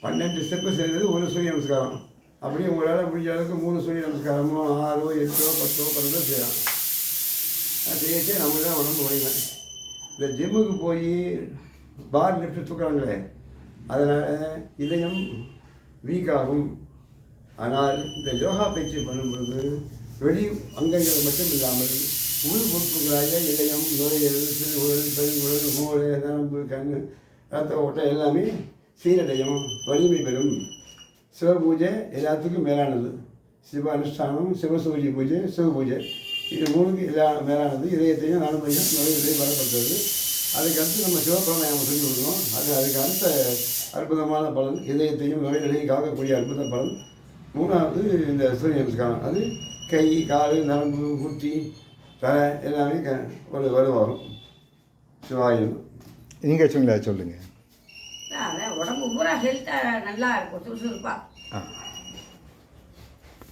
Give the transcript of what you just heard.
12 step செய்கிறது ஒரு சூரிய நமஸ்காரம். அப்படியே உங்களால் முடிஞ்ச அளவுக்கு 3 சூரிய நமஸ்காரமோ 6, 8, 10, 12 செய்யலாம். செய்யச்சே நம்ம தான் உடம்பு குறையும். இந்த ஜிம்முக்கு போய் பார் லிஃப்ட் தூக்குறாங்களே, அதனால் இதயம் வீக் ஆகும். ஆனால் இந்த யோகா பயிற்சி பண்ணும்பொழுது வெளி அங்கங்கள் மட்டும் இல்லாமல் உள் உறுப்புகளாக இதயம், நுரையீரல், சிறுகுடல், பெருங்குடல், மூளை, நரம்பு, கண், ரத்த ஓட்டம் எல்லாமே சீரடையும், வலிமை பெறும். சிவ பூஜை எல்லாத்துக்கும் மேலானது. சிவ அனுஷ்டானம், சிவசூரிய பூஜை, சிவ பூஜை, இது 3க்கு மேலானது. இதயத்தையும் நரம்பையும் நுரையீரலையும் பலப்படுத்துறது. அதுக்கடுத்து நம்ம சிவபிராணாயாமம் சொல்லி கொடுக்கணும். அதுக்கு அடுத்த அற்புதமான பலன், இதயத்தையும் நுரையீரலையும் காக்கக்கூடிய அற்புத பலன். 3வது இந்த சூரிய நமஸ்காரம். அது கை, கால், நரம்பு, முட்டி, தலை எல்லாமே வலுவாகும். சிவாயுதம். நீங்கள் சொல்லுங்கள். அதான் உடம்பு பூரா ஹெல்த்தாக நல்லா இருக்கும், சுறுசுறுப்பாக.